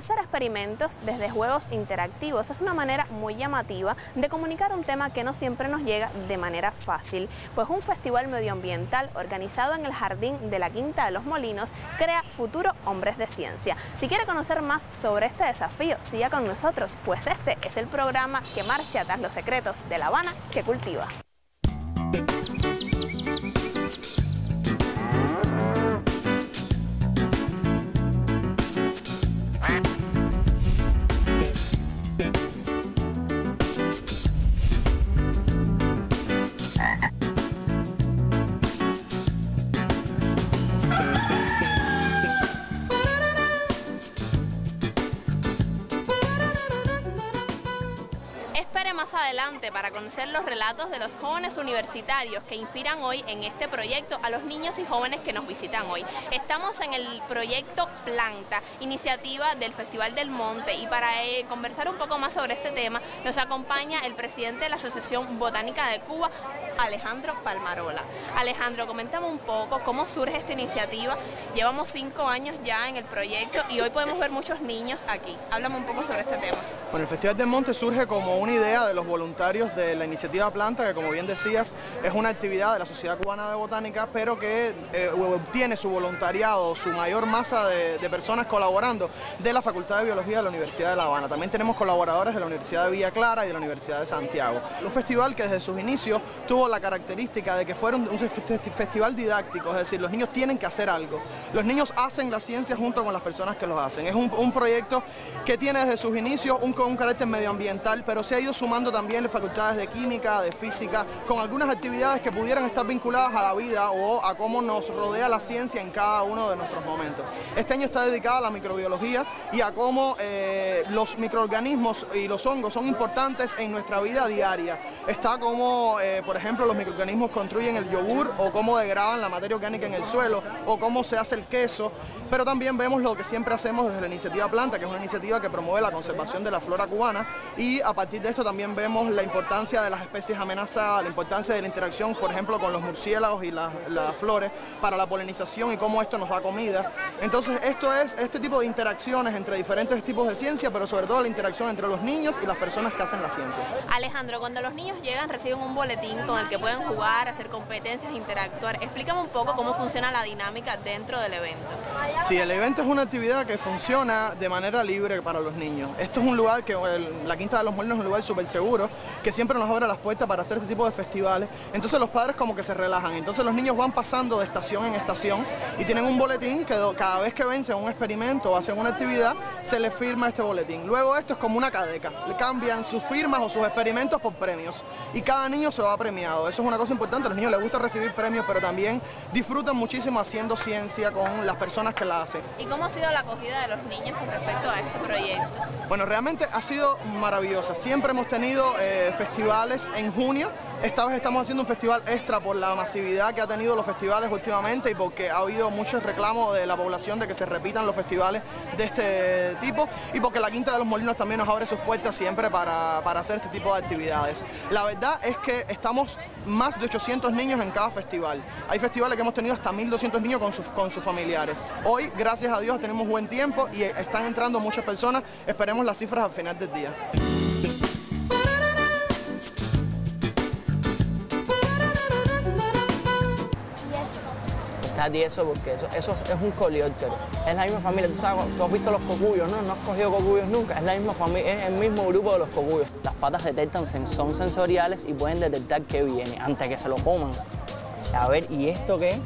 hacer experimentos desde juegos interactivos es una manera muy llamativa de comunicar un tema que no siempre nos llega de manera fácil, pues un festival medioambiental organizado en el jardín de la Quinta de los Molinos crea Futuro Hombres de Ciencia. Si quiere conocer más sobre este desafío, siga con nosotros, pues este es el programa que marcha tras los secretos de La Habana que cultiva. Más adelante para conocer los relatos de los jóvenes universitarios que inspiran hoy en este proyecto a los niños y jóvenes que nos visitan hoy. Estamos en el proyecto Planta, iniciativa del Festival del Monte, y para conversar un poco más sobre este tema nos acompaña el presidente de la Asociación Botánica de Cuba, Alejandro Palmarola. Alejandro, coméntame un poco cómo surge esta iniciativa. Llevamos 5 años ya en el proyecto y hoy podemos ver muchos niños aquí. Háblame un poco sobre este tema. Bueno, el Festival del Monte surge como una idea de los voluntarios de la iniciativa Planta, que como bien decías es una actividad de la Sociedad Cubana de Botánica, pero que obtiene su voluntariado, su mayor masa de personas colaborando de la Facultad de Biología de la Universidad de La Habana. También tenemos colaboradores de la Universidad de Villa Clara y de la Universidad de Santiago. Un festival que desde sus inicios tuvo la característica de que fuera un festival didáctico, es decir, los niños tienen que hacer algo. Los niños hacen la ciencia junto con las personas que los hacen. Es un proyecto que tiene desde sus inicios un carácter medioambiental, pero se ha ido sumando también las facultades de química, de física, con algunas actividades que pudieran estar vinculadas a la vida o a cómo nos rodea la ciencia en cada uno de nuestros momentos. Este año está dedicado a la microbiología y a cómo los microorganismos y los hongos son importantes en nuestra vida diaria. Está como, por ejemplo, los microorganismos construyen el yogur, o cómo degradan la materia orgánica en el suelo, o cómo se hace el queso, pero también vemos lo que siempre hacemos desde la iniciativa Planta, que es una iniciativa que promueve la conservación de la flora cubana, y a partir de esto también vemos la importancia de las especies amenazadas, la importancia de la interacción, por ejemplo, con los murciélagos y las flores para la polinización y cómo esto nos da comida. Entonces esto es este tipo de interacciones entre diferentes tipos de ciencia, pero sobre todo la interacción entre los niños y las personas que hacen la ciencia. Alejandro, cuando los niños llegan reciben un boletín con el que pueden jugar, hacer competencias, interactuar. Explícame un poco cómo funciona la dinámica dentro del evento. Sí, el evento es una actividad que funciona de manera libre para los niños. Esto es un lugar que la Quinta de los Molinos es un lugar súper seguro, que siempre nos abre las puertas para hacer este tipo de festivales. Entonces los padres como que se relajan. Entonces los niños van pasando de estación en estación y tienen un boletín que cada vez que vencen un experimento o hacen una actividad, se les firma este boletín. Luego esto es como una cadeca. Le cambian sus firmas o sus experimentos por premios. Y cada niño se va premiado. Eso es una cosa importante. A los niños les gusta recibir premios, pero también disfrutan muchísimo haciendo ciencia con las personas que la hacen. ¿Y cómo ha sido la acogida de los niños con respecto a este proyecto? Bueno, realmente ha sido maravillosa. Siempre hemos tenido festivales en junio. Esta vez estamos haciendo un festival extra por la masividad que ha tenido los festivales últimamente y porque ha habido muchos reclamos de la población de que se repitan los festivales de este tipo, y porque la Quinta de los Molinos también nos abre sus puertas siempre para hacer este tipo de actividades. La verdad es que estamos más de 800 niños en cada festival. Hay festivales que hemos tenido hasta 1.200 niños con sus familiares. Hoy, gracias a Dios, tenemos buen tiempo y están entrando muchas personas. Esperemos las cifras al final del día. Está tieso porque eso es un coleóptero. Es la misma familia. Tú has visto los cocuyos, ¿no? No has cogido cocuyos nunca. Es la misma familia, es el mismo grupo de los cocuyos. Las patas detectan, son sensoriales y pueden detectar qué viene antes que se lo coman. A ver, ¿y esto qué?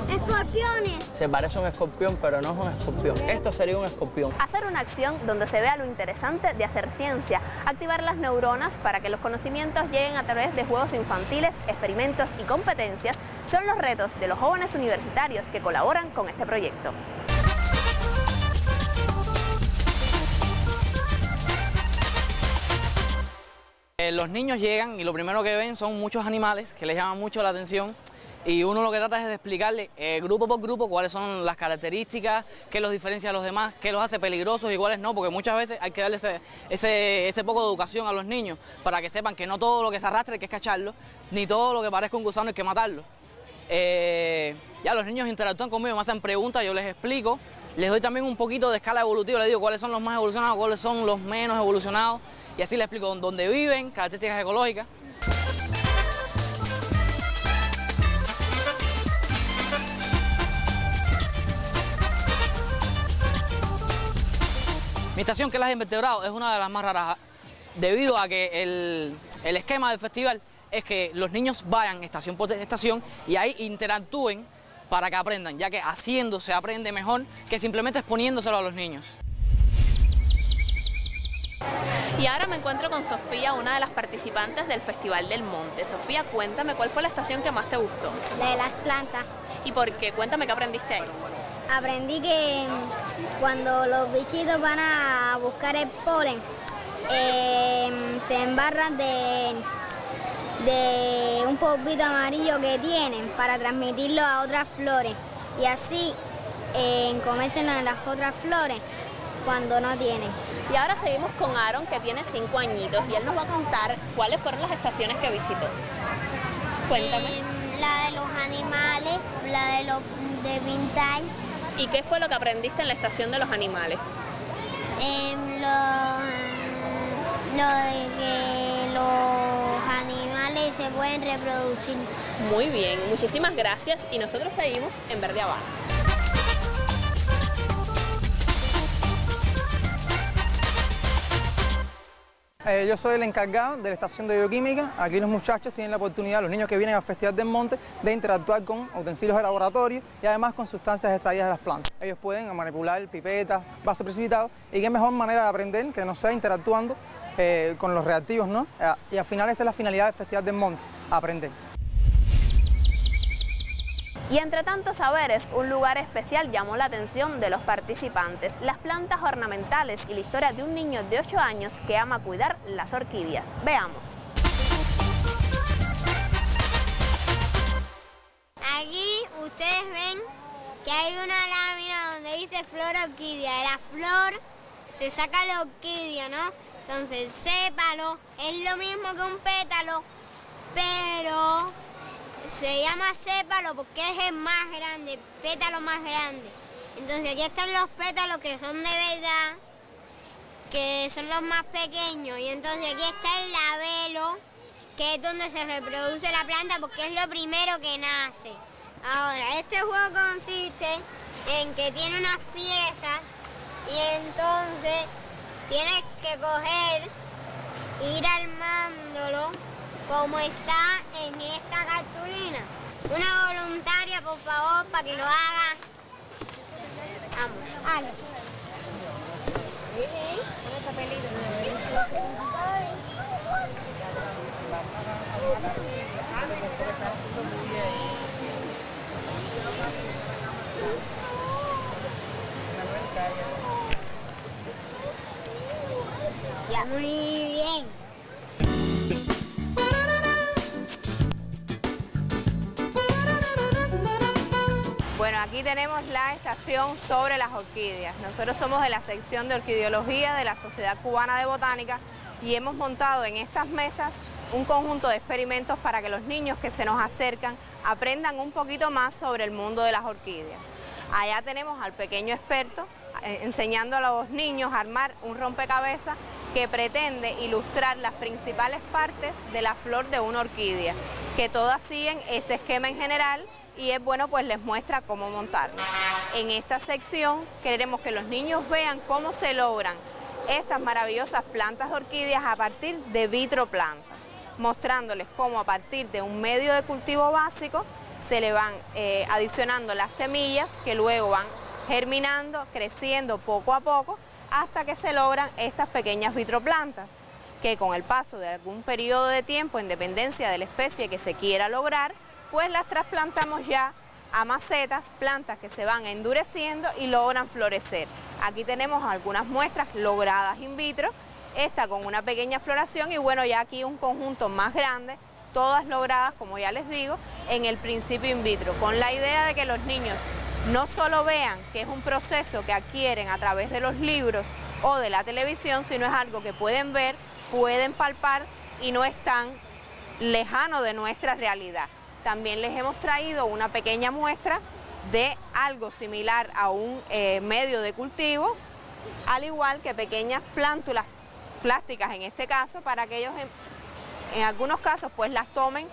Escorpiones. Se parece a un escorpión, pero no es un escorpión. Esto sería un escorpión. Hacer una acción donde se vea lo interesante de hacer ciencia, activar las neuronas para que los conocimientos lleguen a través de juegos infantiles, experimentos y competencias, son los retos de los jóvenes universitarios que colaboran con este proyecto. Los niños llegan y lo primero que ven son muchos animales que les llaman mucho la atención. Y uno lo que trata es de explicarle grupo por grupo cuáles son las características, qué los diferencia de los demás, qué los hace peligrosos y cuáles no, porque muchas veces hay que darle ese poco de educación a los niños para que sepan que no todo lo que se arrastre hay que escacharlo, ni todo lo que parezca un gusano hay que matarlo. Ya los niños interactúan conmigo, me hacen preguntas, yo les explico Les doy también un poquito de escala evolutiva, les digo cuáles son los más evolucionados, cuáles son los menos evolucionados, y así les explico dónde viven, características ecológicas. Mi estación, que es la de invertebrados, es una de las más raras, debido a que el esquema del festival es que los niños vayan estación por estación y ahí interactúen para que aprendan, ya que haciendo se aprende mejor que simplemente exponiéndoselo a los niños. Y ahora me encuentro con Sofía, una de las participantes del Festival del Monte. Sofía, cuéntame, ¿cuál fue la estación que más te gustó? La de las plantas. ¿Y por qué? Cuéntame qué aprendiste ahí. Aprendí que cuando los bichitos van a buscar el polen, se embarran de un polvito amarillo que tienen para transmitirlo a otras flores y así comerse las otras flores cuando no tienen. Y ahora seguimos con Aaron, que tiene 5 añitos, y él nos va a contar cuáles fueron las estaciones que visitó. Cuéntame. La de los animales, la de pintar. ¿Y qué fue lo que aprendiste en la estación de los animales? Lo de que los animales se pueden reproducir. Muy bien, muchísimas gracias, y nosotros seguimos en Verde Abajo. Yo soy el encargado de la estación de bioquímica. Aquí los muchachos tienen la oportunidad, los niños que vienen al Festival del Monte, de interactuar con utensilios de laboratorio y además con sustancias extraídas de las plantas. Ellos pueden manipular pipetas, vasos precipitados, y qué mejor manera de aprender que no sea interactuando con los reactivos, ¿no? Y al final esta es la finalidad del Festival del Monte, aprender. Y entre tantos saberes, un lugar especial llamó la atención de los participantes: las plantas ornamentales y la historia de un niño de 8 años que ama cuidar las orquídeas. Veamos. Aquí ustedes ven que hay una lámina donde dice flor orquídea. De la flor se saca la orquídea, ¿no? Entonces el sépalo es lo mismo que un pétalo, pero se llama sépalo porque es el más grande, el pétalo más grande. Entonces aquí están los pétalos que son de verdad, que son los más pequeños. Y entonces aquí está el labelo, que es donde se reproduce la planta porque es lo primero que nace. Ahora, este juego consiste en que tiene unas piezas y entonces tienes que coger, ir armándolo como está en esta cartulina. Una voluntaria, por favor, para que lo haga. Vamos, hazlo. Ya, muy bien. Bueno, aquí tenemos la estación sobre las orquídeas. Nosotros somos de la sección de orquideología de la Sociedad Cubana de Botánica y hemos montado en estas mesas un conjunto de experimentos para que los niños que se nos acercan aprendan un poquito más sobre el mundo de las orquídeas. Allá tenemos al pequeño experto enseñando a los niños a armar un rompecabezas que pretende ilustrar las principales partes de la flor de una orquídea, que todas siguen ese esquema en general, y es bueno, pues les muestra cómo montarlo. En esta sección queremos que los niños vean cómo se logran estas maravillosas plantas de orquídeas a partir de vitroplantas, mostrándoles cómo a partir de un medio de cultivo básico se le van adicionando las semillas que luego van germinando, creciendo poco a poco hasta que se logran estas pequeñas vitroplantas, que con el paso de algún periodo de tiempo, en dependencia de la especie que se quiera lograr, pues las trasplantamos ya a macetas, plantas que se van endureciendo y logran florecer. Aquí tenemos algunas muestras logradas in vitro, esta con una pequeña floración y bueno, ya aquí un conjunto más grande, todas logradas, como ya les digo, en el principio in vitro, con la idea de que los niños no solo vean que es un proceso que adquieren a través de los libros o de la televisión, sino es algo que pueden ver, pueden palpar y no es tan lejano de nuestra realidad. También les hemos traído una pequeña muestra de algo similar a un medio de cultivo, al igual que pequeñas plántulas plásticas en este caso, para que ellos en algunos casos pues las tomen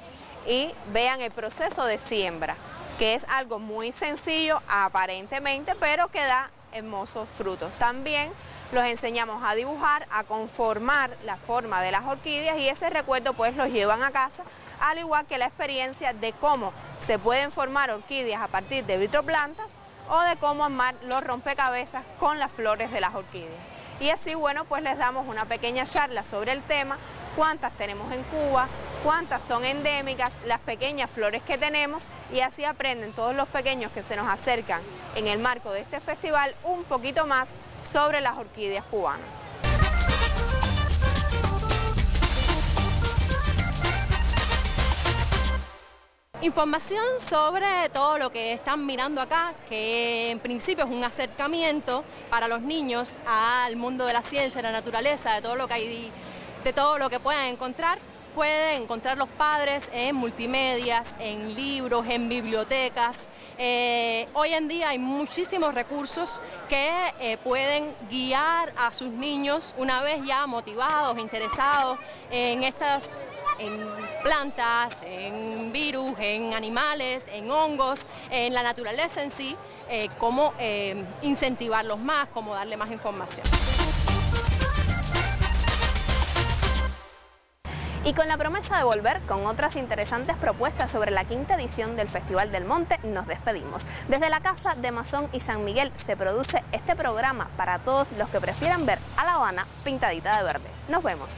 y vean el proceso de siembra, que es algo muy sencillo aparentemente, pero que da hermosos frutos. También los enseñamos a dibujar, a conformar la forma de las orquídeas, y ese recuerdo pues los llevan a casa, al igual que la experiencia de cómo se pueden formar orquídeas a partir de vitroplantas o de cómo armar los rompecabezas con las flores de las orquídeas. Y así, bueno, pues les damos una pequeña charla sobre el tema, cuántas tenemos en Cuba, cuántas son endémicas, las pequeñas flores que tenemos, y así aprenden todos los pequeños que se nos acercan en el marco de este festival un poquito más sobre las orquídeas cubanas. Información sobre todo lo que están mirando acá, que en principio es un acercamiento para los niños al mundo de la ciencia, de la naturaleza, de todo lo que hay, de todo lo que puedan encontrar. Pueden encontrar los padres en multimedias, en libros, en bibliotecas. Hoy en día hay muchísimos recursos que pueden guiar a sus niños una vez ya motivados, interesados en estas plantas, en virus, en animales, en hongos, en la naturaleza en sí, cómo incentivarlos más, cómo darle más información. Y con la promesa de volver con otras interesantes propuestas sobre la quinta edición del Festival del Monte, nos despedimos. Desde la Casa de Masón y San Miguel se produce este programa para todos los que prefieran ver a La Habana pintadita de verde. Nos vemos.